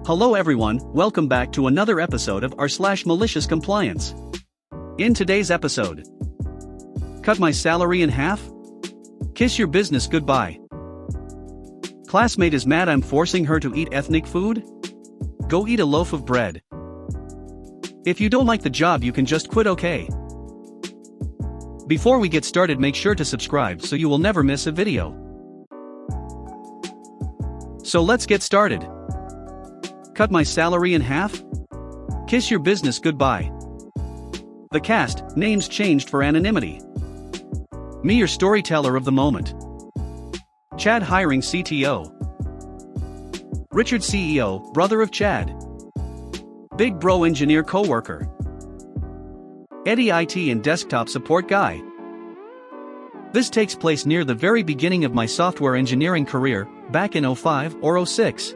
Hello everyone, welcome back to another episode of r/malicious compliance. In today's episode, cut my salary in half? Kiss your business goodbye. Classmate is mad I'm forcing her to eat ethnic food? Go eat a loaf of bread. If you don't like the job you can just quit, okay? Before we get started, make sure to subscribe so you will never miss a video. So let's get started. Cut my salary in half? Kiss your business goodbye. The cast, names changed for anonymity. Me, your storyteller of the moment. Chad hiring CTO. Richard CEO, brother of Chad. Big bro engineer coworker. Eddie IT and desktop support guy. This takes place near the very beginning of my software engineering career, back in 05 or 06.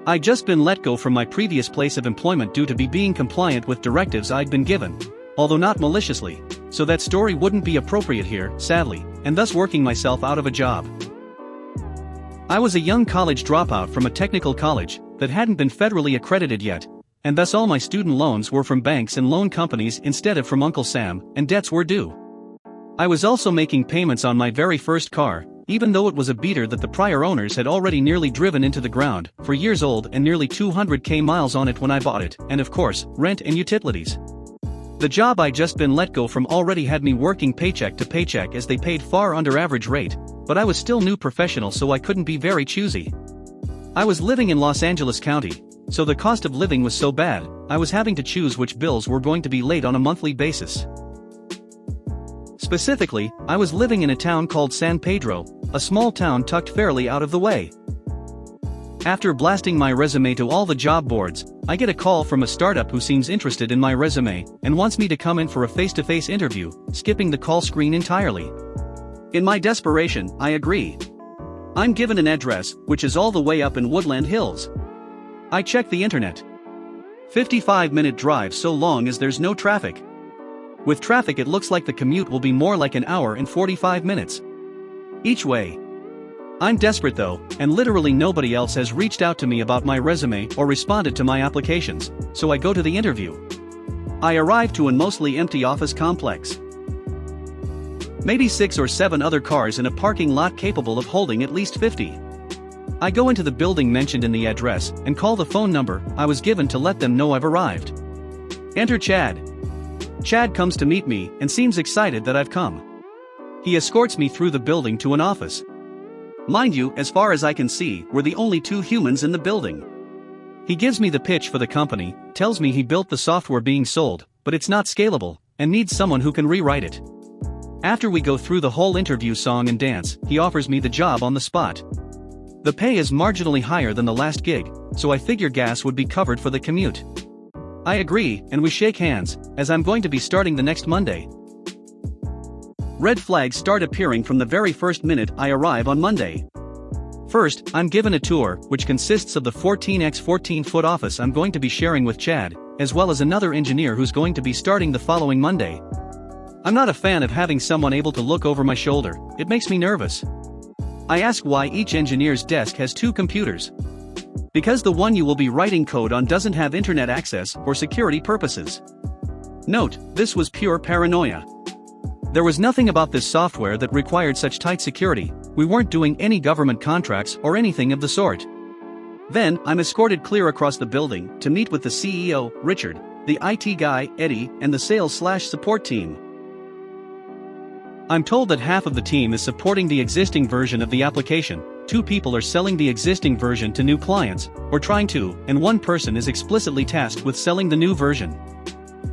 I'd just been let go from my previous place of employment due to being compliant with directives I'd been given, although not maliciously, so that story wouldn't be appropriate here, sadly, and thus working myself out of a job. I was a young college dropout from a technical college that hadn't been federally accredited yet, and thus all my student loans were from banks and loan companies instead of from Uncle Sam, and debts were due. I was also making payments on my very first car, even though it was a beater that the prior owners had already nearly driven into the ground, 4 years old and nearly 200k miles on it when I bought it, and of course, rent and utilities. The job I'd just been let go from already had me working paycheck to paycheck as they paid far under average rate, but I was still new professional so I couldn't be very choosy. I was living in Los Angeles County, so the cost of living was so bad, I was having to choose which bills were going to be late on a monthly basis. Specifically, I was living in a town called San Pedro, a small town tucked fairly out of the way. After blasting my resume to all the job boards, I get a call from a startup who seems interested in my resume and wants me to come in for a face-to-face interview, skipping the call screen entirely. In my desperation, I agree. I'm given an address, which is all the way up in Woodland Hills. I check the internet. 55-minute drive so long as there's no traffic. With traffic it looks like the commute will be more like an hour and 45 minutes. Each way. I'm desperate though, and literally nobody else has reached out to me about my resume or responded to my applications, so I go to the interview. I arrive to a mostly empty office complex. Maybe 6 or 7 other cars in a parking lot capable of holding at least 50. I go into the building mentioned in the address and call the phone number I was given to let them know I've arrived. Enter Chad. Chad comes to meet me and seems excited that I've come. He escorts me through the building to an office. Mind you, as far as I can see, we're the only 2 humans in the building. He gives me the pitch for the company, tells me he built the software being sold, but it's not scalable, and needs someone who can rewrite it. After we go through the whole interview song and dance, he offers me the job on the spot. The pay is marginally higher than the last gig, so I figure gas would be covered for the commute. I agree, and we shake hands, as I'm going to be starting the next Monday. Red flags start appearing from the very first minute I arrive on Monday. First, I'm given a tour, which consists of the 14x14-foot office I'm going to be sharing with Chad, as well as another engineer who's going to be starting the following Monday. I'm not a fan of having someone able to look over my shoulder, it makes me nervous. I ask why each engineer's desk has 2 computers. Because the one you will be writing code on doesn't have internet access for security purposes. Note, this was pure paranoia. There was nothing about this software that required such tight security, we weren't doing any government contracts or anything of the sort. Then, I'm escorted clear across the building to meet with the CEO, Richard, the IT guy, Eddie, and the sales/support team. I'm told that half of the team is supporting the existing version of the application, 2 people are selling the existing version to new clients, or trying to, and 1 person is explicitly tasked with selling the new version.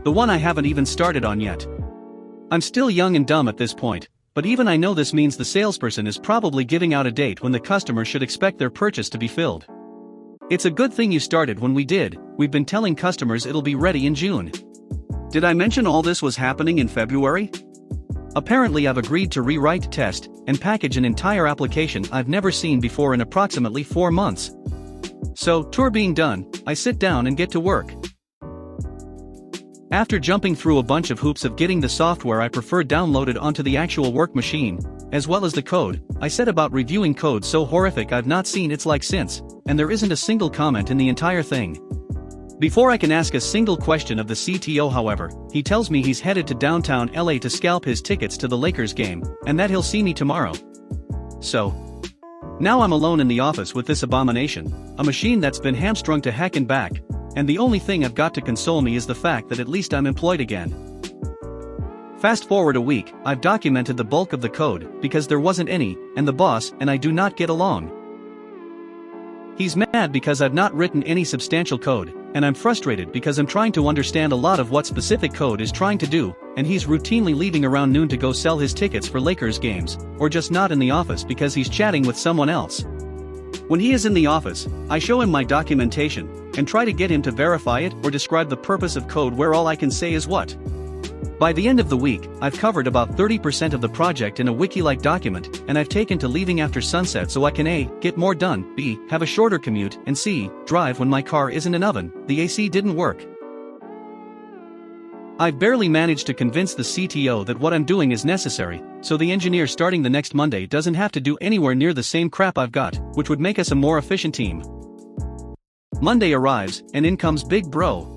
The one I haven't even started on yet. I'm still young and dumb at this point, but even I know this means the salesperson is probably giving out a date when the customer should expect their purchase to be filled. It's a good thing you started when we did, we've been telling customers it'll be ready in June. Did I mention all this was happening in February? Apparently I've agreed to rewrite, test, and package an entire application I've never seen before in approximately 4 months. So, tour being done, I sit down and get to work. After jumping through a bunch of hoops of getting the software I prefer downloaded onto the actual work machine, as well as the code. I said about reviewing code so horrific I've not seen its like since, and there isn't a single comment in the entire thing. Before I can ask a single question of the CTO however, he tells me he's headed to downtown LA to scalp his tickets to the Lakers game, and that he'll see me tomorrow. So, now I'm alone in the office with this abomination, a machine that's been hamstrung to heck and back, and the only thing I've got to console me is the fact that at least I'm employed again. Fast forward a week, I've documented the bulk of the code, because there wasn't any, and the boss and I do not get along. He's mad because I've not written any substantial code, and I'm frustrated because I'm trying to understand a lot of what specific code is trying to do, and he's routinely leaving around noon to go sell his tickets for Lakers games, or just not in the office because he's chatting with someone else. When he is in the office, I show him my documentation, and try to get him to verify it or describe the purpose of code where all I can say is what. By the end of the week, I've covered about 30% of the project in a wiki-like document, and I've taken to leaving after sunset so I can A. get more done, B. have a shorter commute, and C. drive when my car isn't an oven. The AC didn't work. I've barely managed to convince the CTO that what I'm doing is necessary, so the engineer starting the next Monday doesn't have to do anywhere near the same crap I've got, which would make us a more efficient team. Monday arrives, and in comes Big Bro.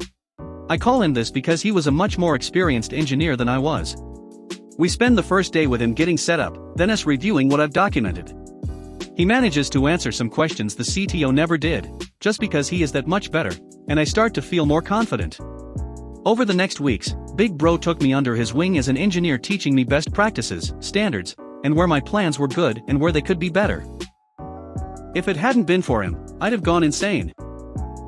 I call him this because he was a much more experienced engineer than I was. We spend the first day with him getting set up, then us reviewing what I've documented. He manages to answer some questions the CTO never did, just because he is that much better, and I start to feel more confident. Over the next weeks, Big Bro took me under his wing as an engineer, teaching me best practices, standards, and where my plans were good and where they could be better. If it hadn't been for him, I'd have gone insane.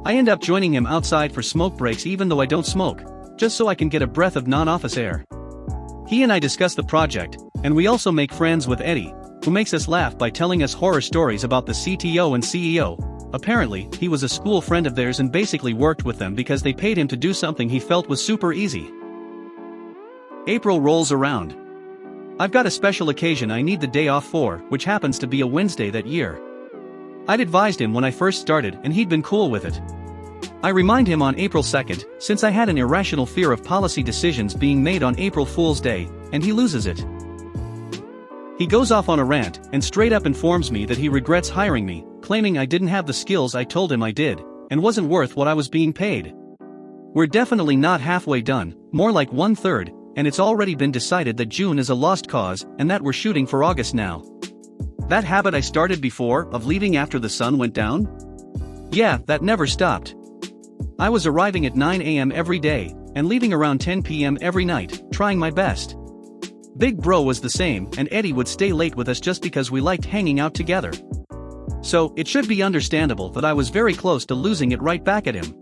I end up joining him outside for smoke breaks even though I don't smoke, just so I can get a breath of non-office air. He and I discuss the project, and we also make friends with Eddie, who makes us laugh by telling us horror stories about the CTO and CEO. Apparently, he was a school friend of theirs and basically worked with them because they paid him to do something he felt was super easy. April rolls around. I've got a special occasion I need the day off for, which happens to be a Wednesday that year. I'd advised him when I first started and he'd been cool with it. I remind him on April 2nd, since I had an irrational fear of policy decisions being made on April Fool's Day, and he loses it. He goes off on a rant and straight up informs me that he regrets hiring me, claiming I didn't have the skills I told him I did, and wasn't worth what I was being paid. We're definitely not halfway done, more like 1/3, and it's already been decided that June is a lost cause and that we're shooting for August now. That habit I started before, of leaving after the sun went down? Yeah, that never stopped. I was arriving at 9 a.m. every day, and leaving around 10 p.m. every night, trying my best. Big Bro was the same, and Eddie would stay late with us just because we liked hanging out together. So, it should be understandable that I was very close to losing it right back at him.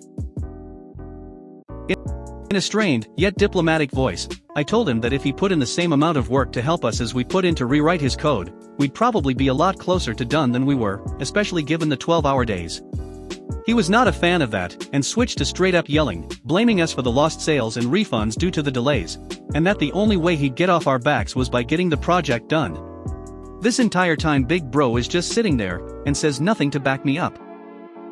In a strained, yet diplomatic voice, I told him that if he put in the same amount of work to help us as we put in to rewrite his code, we'd probably be a lot closer to done than we were, especially given the 12-hour days. He was not a fan of that, and switched to straight-up yelling, blaming us for the lost sales and refunds due to the delays, and that the only way he'd get off our backs was by getting the project done. This entire time Big Bro is just sitting there, and says nothing to back me up.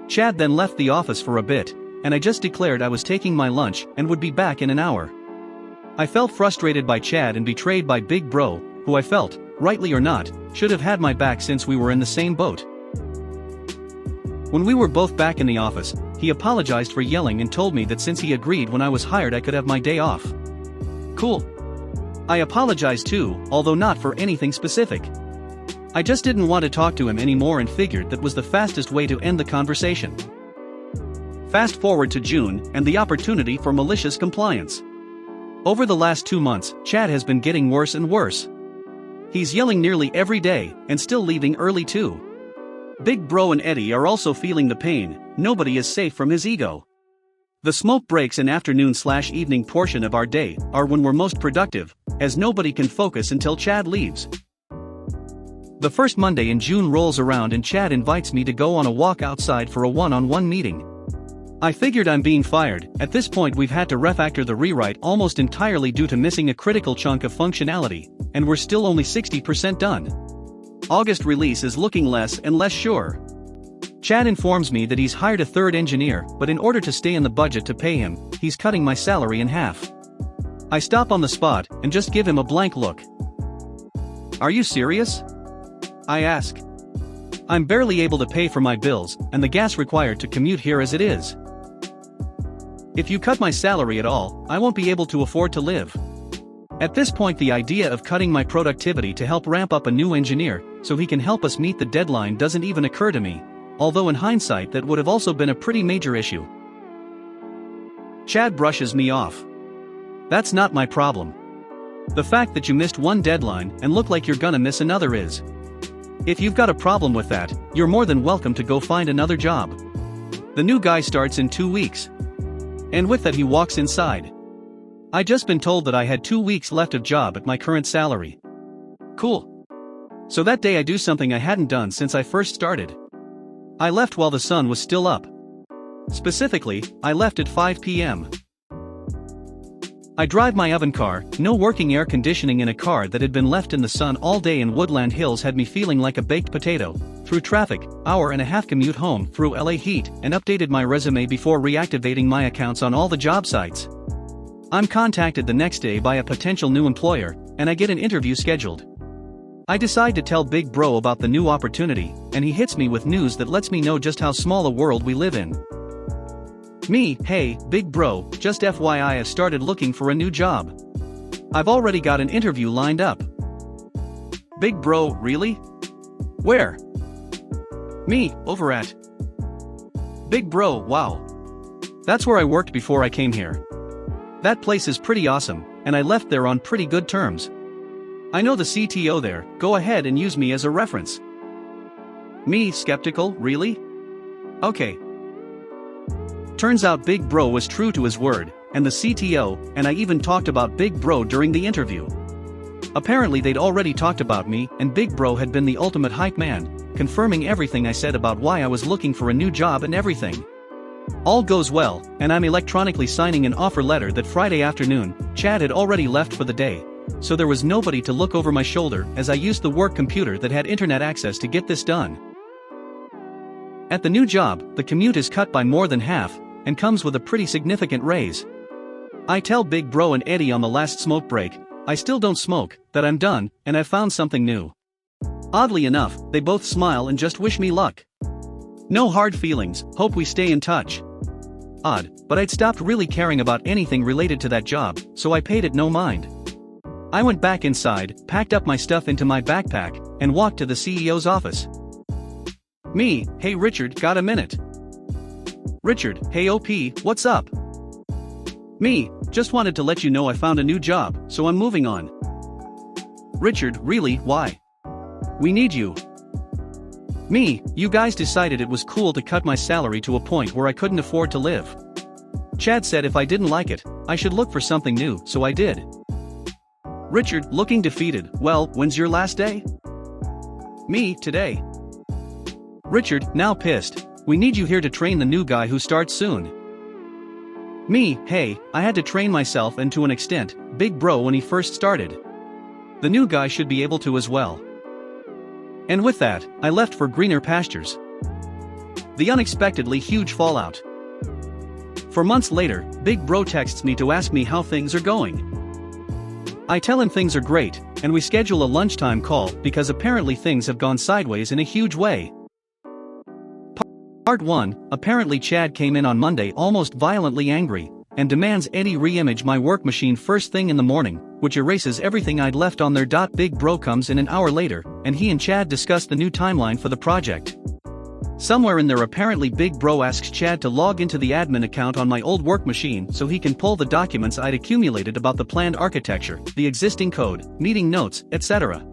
Chad then left the office for a bit, and I just declared I was taking my lunch and would be back in an hour. I felt frustrated by Chad and betrayed by Big Bro, who I felt, rightly or not, should have had my back since we were in the same boat. When we were both back in the office, he apologized for yelling and told me that since he agreed when I was hired I could have my day off. Cool. I apologized too, although not for anything specific. I just didn't want to talk to him anymore and figured that was the fastest way to end the conversation. Fast forward to June, and the opportunity for malicious compliance. Over the last 2 months, Chad has been getting worse and worse. He's yelling nearly every day, and still leaving early too. Big Bro and Eddie are also feeling the pain. Nobody is safe from his ego. The smoke breaks and afternoon/evening portion of our day are when we're most productive, as nobody can focus until Chad leaves. The first Monday in June rolls around and Chad invites me to go on a walk outside for a one-on-one meeting. I figured I'm being fired. At this point we've had to refactor the rewrite almost entirely due to missing a critical chunk of functionality, and we're still only 60% done. August release is looking less and less sure. Chad informs me that he's hired a third engineer, but in order to stay in the budget to pay him, he's cutting my salary in half. I stop on the spot and just give him a blank look. Are you serious? I ask. I'm barely able to pay for my bills and the gas required to commute here as it is. If you cut my salary at all, I won't be able to afford to live. At this point, the idea of cutting my productivity to help ramp up a new engineer so he can help us meet the deadline doesn't even occur to me, although in hindsight that would have also been a pretty major issue. Chad brushes me off. That's not my problem. The fact that you missed one deadline and look like you're gonna miss another is. If you've got a problem with that, you're more than welcome to go find another job. The new guy starts in 2 weeks. And with that he walks inside. I just been told that I had 2 weeks left of job at my current salary. Cool. So that day I do something I hadn't done since I first started. I left while the sun was still up. Specifically, I left at 5 p.m. I drive my oven car. No working air conditioning in a car that had been left in the sun all day in Woodland Hills had me feeling like a baked potato. Through traffic, hour-and-a-half commute home through LA heat, and updated my resume before reactivating my accounts on all the job sites. I'm contacted the next day by a potential new employer, and I get an interview scheduled. I decide to tell Big Bro about the new opportunity, and he hits me with news that lets me know just how small a world we live in. Me, hey, Big Bro, just FYI I started looking for a new job. I've already got an interview lined up. Big Bro, really? Where? Me, over at. Big Bro, wow. That's where I worked before I came here. That place is pretty awesome, and I left there on pretty good terms. I know the CTO there, go ahead and use me as a reference. Me, skeptical, really? Okay. Turns out Big Bro was true to his word, and the CTO, and I even talked about Big Bro during the interview. Apparently they'd already talked about me, and Big Bro had been the ultimate hype man, confirming everything I said about why I was looking for a new job and everything. All goes well, and I'm electronically signing an offer letter that Friday afternoon. Chad had already left for the day, so there was nobody to look over my shoulder as I used the work computer that had internet access to get this done. At the new job, the commute is cut by more than half, and comes with a pretty significant raise. I tell Big Bro and Eddie on the last smoke break, I still don't smoke, that I'm done, and I've found something new. Oddly enough, they both smile and just wish me luck. No hard feelings, hope we stay in touch. Odd, but I'd stopped really caring about anything related to that job, so I paid it no mind. I went back inside, packed up my stuff into my backpack, and walked to the CEO's office. Me, hey Richard, got a minute? Richard, hey OP, what's up? Me, just wanted to let you know I found a new job, so I'm moving on. Richard, really, why? We need you. Me, you guys decided it was cool to cut my salary to a point where I couldn't afford to live. Chad said if I didn't like it, I should look for something new, so I did. Richard, looking defeated, well, when's your last day? Me, today. Richard, now pissed, we need you here to train the new guy who starts soon. Me, hey, I had to train myself and to an extent, Big Bro when he first started. The new guy should be able to as well. And with that, I left for greener pastures. The unexpectedly huge fallout. For months later, Big Bro texts me to ask me how things are going. I tell him things are great, and we schedule a lunchtime call because apparently things have gone sideways in a huge way. Part 1, apparently Chad came in on Monday almost violently angry, and demands Eddie re-image my work machine first thing in the morning, which erases everything I'd left on there. Big Bro comes in an hour later, and he and Chad discuss the new timeline for the project. Somewhere in there apparently Big Bro asks Chad to log into the admin account on my old work machine so he can pull the documents I'd accumulated about the planned architecture, the existing code, meeting notes, etc.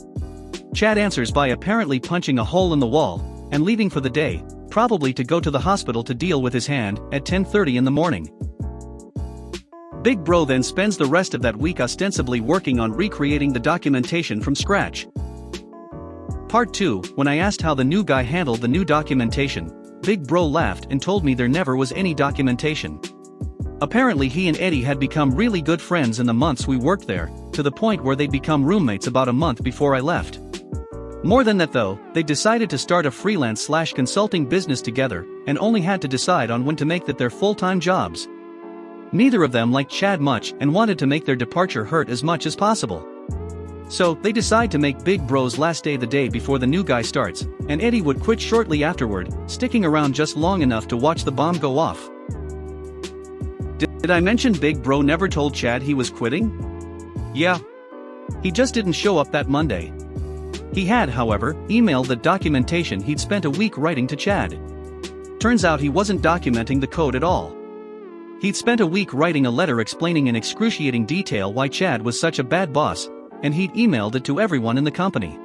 Chad answers by apparently punching a hole in the wall, and leaving for the day, probably to go to the hospital to deal with his hand, at 10:30 in the morning. Big Bro then spends the rest of that week ostensibly working on recreating the documentation from scratch. Part 2, when I asked how the new guy handled the new documentation, Big Bro laughed and told me there never was any documentation. Apparently he and Eddie had become really good friends in the months we worked there, to the point where they'd become roommates about a month before I left. More than that though, they decided to start a freelance/consulting business together, and only had to decide on when to make that their full-time jobs. Neither of them liked Chad much and wanted to make their departure hurt as much as possible. So, they decide to make Big Bro's last day the day before the new guy starts, and Eddie would quit shortly afterward, sticking around just long enough to watch the bomb go off. Did I mention Big Bro never told Chad he was quitting? Yeah. He just didn't show up that Monday. He had, however, emailed the documentation he'd spent a week writing to Chad. Turns out he wasn't documenting the code at all. He'd spent a week writing a letter explaining in excruciating detail why Chad was such a bad boss, and he'd emailed it to everyone in the company.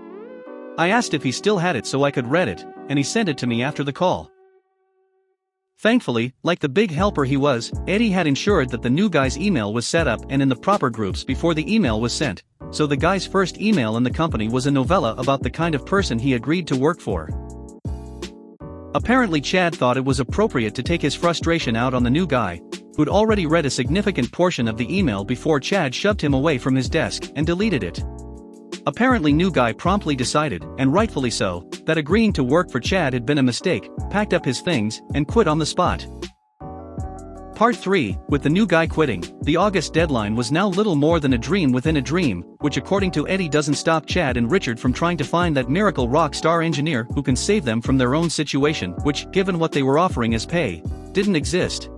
I asked if he still had it so I could read it, and he sent it to me after the call. Thankfully, like the big helper he was, Eddie had ensured that the new guy's email was set up and in the proper groups before the email was sent, so the guy's first email in the company was a novella about the kind of person he agreed to work for. Apparently Chad thought it was appropriate to take his frustration out on the new guy, who'd already read a significant portion of the email before Chad shoved him away from his desk and deleted it. Apparently new guy promptly decided, and rightfully so, that agreeing to work for Chad had been a mistake, packed up his things, and quit on the spot. Part 3, with the new guy quitting, the August deadline was now little more than a dream within a dream, which according to Eddie doesn't stop Chad and Richard from trying to find that miracle rock star engineer who can save them from their own situation, which, given what they were offering as pay, didn't exist.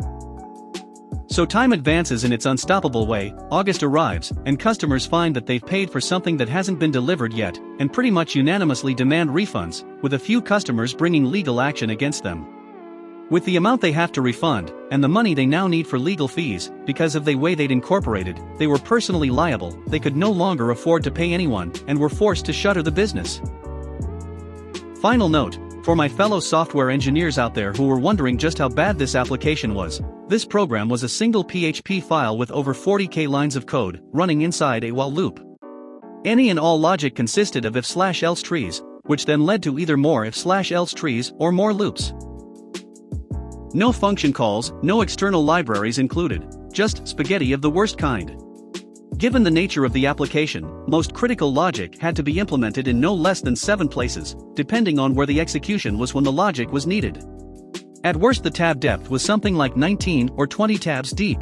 So time advances in its unstoppable way, August arrives, and customers find that they've paid for something that hasn't been delivered yet, and pretty much unanimously demand refunds, with a few customers bringing legal action against them. With the amount they have to refund, and the money they now need for legal fees, because of the way they'd incorporated, they were personally liable, they could no longer afford to pay anyone, and were forced to shutter the business. Final note, for my fellow software engineers out there who were wondering just how bad this application was, this program was a single PHP file with over 40k lines of code, running inside a while loop. Any and all logic consisted of if/else trees, which then led to either more if/else trees or more loops. No function calls, no external libraries included, just spaghetti of the worst kind. Given the nature of the application, most critical logic had to be implemented in no less than 7 places, depending on where the execution was when the logic was needed. At worst the tab depth was something like 19 or 20 tabs deep.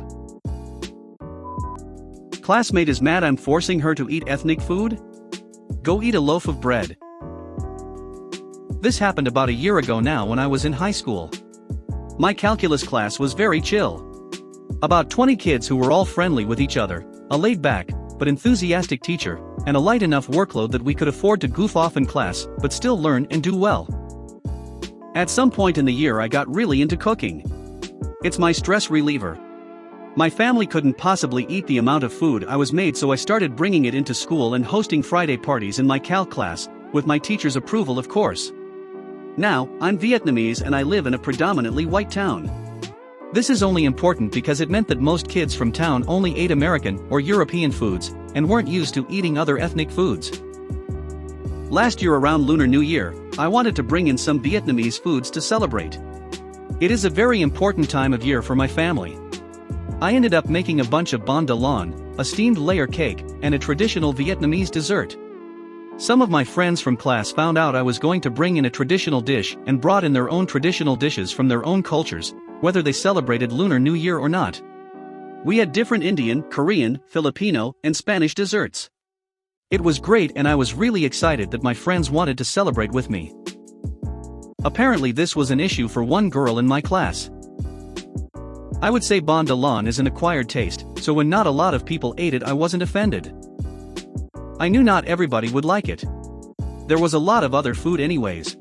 Classmate is mad I'm forcing her to eat ethnic food? Go eat a loaf of bread. This happened about a year ago now when I was in high school. My calculus class was very chill. About 20 kids who were all friendly with each other, a laid-back, but enthusiastic teacher, and a light enough workload that we could afford to goof off in class, but still learn and do well. At some point in the year I got really into cooking. It's my stress reliever. My family couldn't possibly eat the amount of food I was made, so I started bringing it into school and hosting Friday parties in my calc class, with my teacher's approval of course. Now, I'm Vietnamese and I live in a predominantly white town. This is only important because it meant that most kids from town only ate American or European foods, and weren't used to eating other ethnic foods. Last year around Lunar New Year, I wanted to bring in some Vietnamese foods to celebrate. It is a very important time of year for my family. I ended up making a bunch of bond de lan, a steamed layer cake, and a traditional Vietnamese dessert. Some of my friends from class found out I was going to bring in a traditional dish and brought in their own traditional dishes from their own cultures, whether they celebrated Lunar New Year or not. We had different Indian, Korean, Filipino, and Spanish desserts. It was great and I was really excited that my friends wanted to celebrate with me. Apparently this was an issue for one girl in my class. I would say bond de lan is an acquired taste, so when not a lot of people ate it I wasn't offended. I knew not everybody would like it. There was a lot of other food anyways.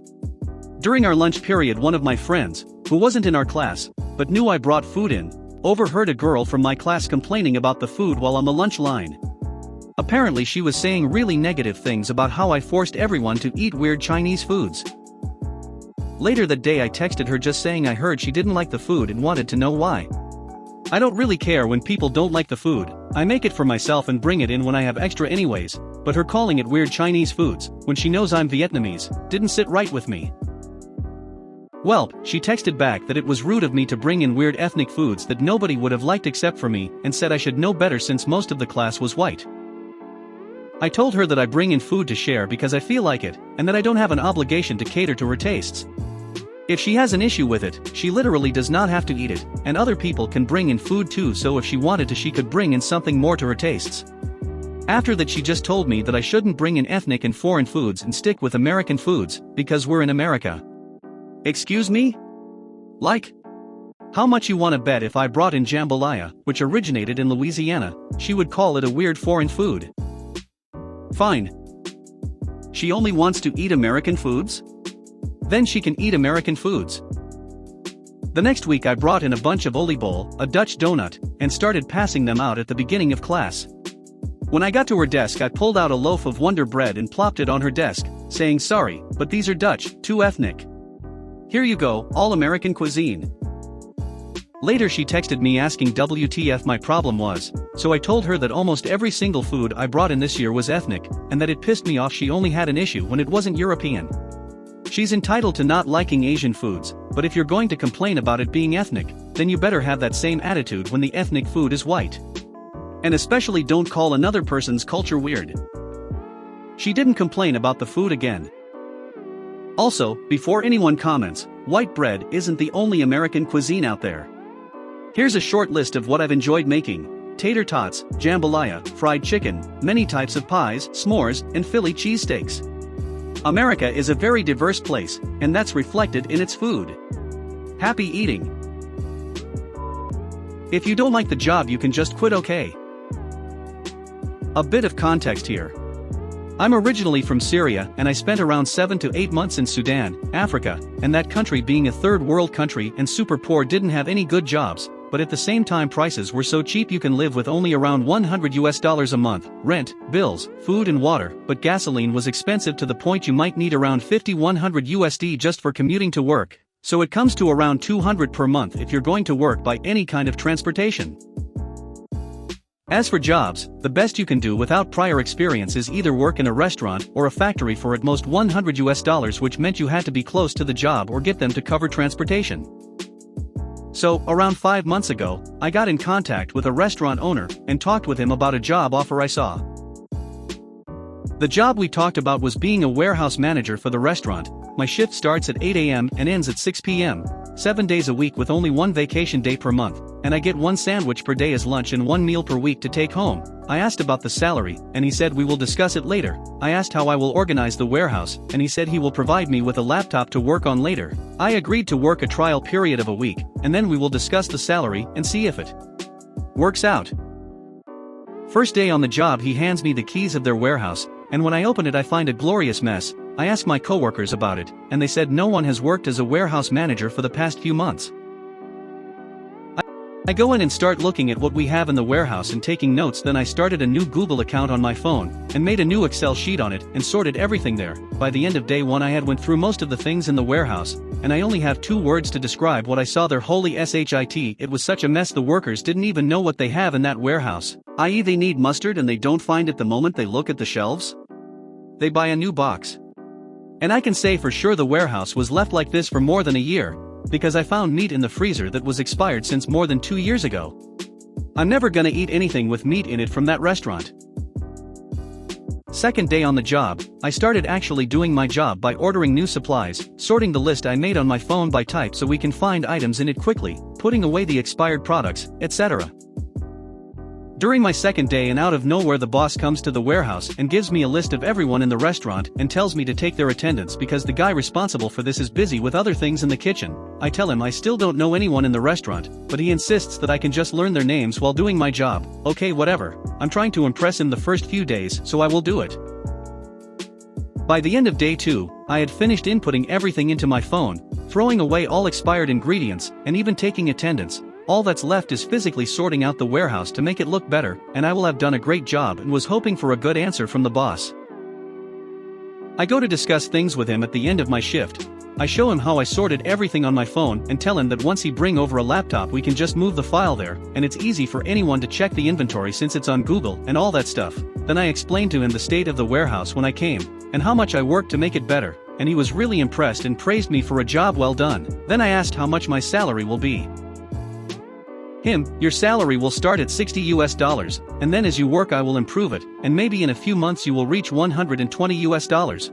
During our lunch period one of my friends, who wasn't in our class, but knew I brought food in, overheard a girl from my class complaining about the food while on the lunch line. Apparently she was saying really negative things about how I forced everyone to eat weird Chinese foods. Later that day I texted her just saying I heard she didn't like the food and wanted to know why. I don't really care when people don't like the food, I make it for myself and bring it in when I have extra anyways, but her calling it weird Chinese foods, when she knows I'm Vietnamese, didn't sit right with me. Well, she texted back that it was rude of me to bring in weird ethnic foods that nobody would have liked except for me, and said I should know better since most of the class was white. I told her that I bring in food to share because I feel like it, and that I don't have an obligation to cater to her tastes. If she has an issue with it, she literally does not have to eat it, and other people can bring in food too, so if she wanted to she could bring in something more to her tastes. After that she just told me that I shouldn't bring in ethnic and foreign foods and stick with American foods, because we're in America. Excuse me? Like? How much you wanna bet if I brought in jambalaya, which originated in Louisiana, she would call it a weird foreign food? Fine. She only wants to eat American foods? Then she can eat American foods. The next week I brought in a bunch of oliebollen, a Dutch donut, and started passing them out at the beginning of class. When I got to her desk I pulled out a loaf of Wonder Bread and plopped it on her desk, saying sorry, but these are Dutch, too ethnic. Here you go, all American cuisine. Later she texted me asking WTF my problem was, so I told her that almost every single food I brought in this year was ethnic, and that it pissed me off she only had an issue when it wasn't European. She's entitled to not liking Asian foods, but if you're going to complain about it being ethnic, then you better have that same attitude when the ethnic food is white. And especially don't call another person's culture weird. She didn't complain about the food again. Also, before anyone comments, white bread isn't the only American cuisine out there. Here's a short list of what I've enjoyed making: tater tots, jambalaya, fried chicken, many types of pies, s'mores, and Philly cheesesteaks. America is a very diverse place, and that's reflected in its food. Happy eating! If you don't like the job you can just quit, okay? A bit of context here. I'm originally from Syria and I spent around 7 to 8 months in Sudan, Africa, and that country being a third world country and super poor didn't have any good jobs, but at the same time prices were so cheap you can live with only around $100 a month, rent, bills, food and water, but gasoline was expensive to the point you might need around $5,100 just for commuting to work, so it comes to around $200 per month if you're going to work by any kind of transportation. As for jobs, the best you can do without prior experience is either work in a restaurant or a factory for at most $100, which meant you had to be close to the job or get them to cover transportation. So, around 5 months ago, I got in contact with a restaurant owner and talked with him about a job offer I saw. The job we talked about was being a warehouse manager for the restaurant. My shift starts at 8 a.m. and ends at 6 p.m., 7 days a week with only 1 vacation day per month, and I get 1 sandwich per day as lunch and 1 meal per week to take home. I asked about the salary, and he said we will discuss it later. I asked how I will organize the warehouse, and he said he will provide me with a laptop to work on later. I agreed to work a trial period of a week, and then we will discuss the salary and see if it works out. First day on the job he hands me the keys of their warehouse, and when I open it I find a glorious mess. I asked my coworkers about it, and they said no one has worked as a warehouse manager for the past few months. I go in and start looking at what we have in the warehouse and taking notes. Then I started a new Google account on my phone, and made a new Excel sheet on it and sorted everything there. By the end of day 1 I had went through most of the things in the warehouse, and I only have 2 words to describe what I saw there: holy shit. It was such a mess the workers didn't even know what they have in that warehouse, i.e. they need mustard and they don't find it the moment they look at the shelves. They buy a new box. And I can say for sure the warehouse was left like this for more than a year, because I found meat in the freezer that was expired since more than 2 years ago. I'm never gonna eat anything with meat in it from that restaurant. Second day on the job, I started actually doing my job by ordering new supplies, sorting the list I made on my phone by type so we can find items in it quickly, putting away the expired products, etc. During my second day and out of nowhere the boss comes to the warehouse and gives me a list of everyone in the restaurant and tells me to take their attendance because the guy responsible for this is busy with other things in the kitchen. I tell him I still don't know anyone in the restaurant, but he insists that I can just learn their names while doing my job. Okay, whatever. I'm trying to impress him the first few days, so I will do it. By the end of day 2, I had finished inputting everything into my phone, throwing away all expired ingredients, and even taking attendance. All that's left is physically sorting out the warehouse to make it look better, and I will have done a great job and was hoping for a good answer from the boss. I go to discuss things with him at the end of my shift. I show him how I sorted everything on my phone and tell him that once he bring over a laptop we can just move the file there, and it's easy for anyone to check the inventory since it's on Google and all that stuff. Then I explained to him the state of the warehouse when I came, and how much I worked to make it better, and he was really impressed and praised me for a job well done. Then I asked how much my salary will be. Your salary will start at $60, and then as you work I will improve it, and maybe in a few months you will reach $120.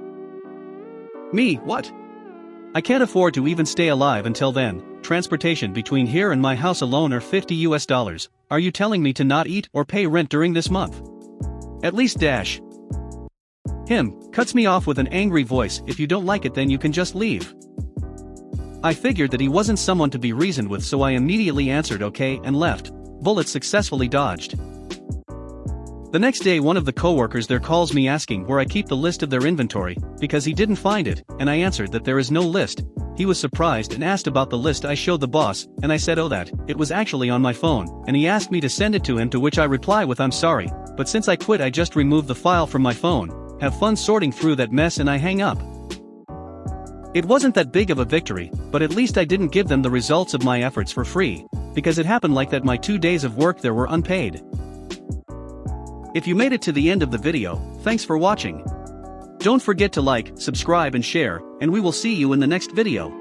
Me, what? I can't afford to even stay alive until then. Transportation between here and my house alone are $50. Are you telling me to not eat or pay rent during this month? At least dash. Him, cuts me off with an angry voice, if you don't like it then you can just leave. I figured that he wasn't someone to be reasoned with, so I immediately answered okay and left. Bullet successfully dodged. The next day one of the coworkers there calls me asking where I keep the list of their inventory, because he didn't find it, and I answered that there is no list. He was surprised and asked about the list I showed the boss, and I said that it was actually on my phone, and he asked me to send it to him, to which I reply with I'm sorry, but since I quit I just removed the file from my phone. Have fun sorting through that mess, and I hang up. It wasn't that big of a victory, but at least I didn't give them the results of my efforts for free, because it happened like that my 2 days of work there were unpaid. If you made it to the end of the video, thanks for watching. Don't forget to like, subscribe and share, and we will see you in the next video.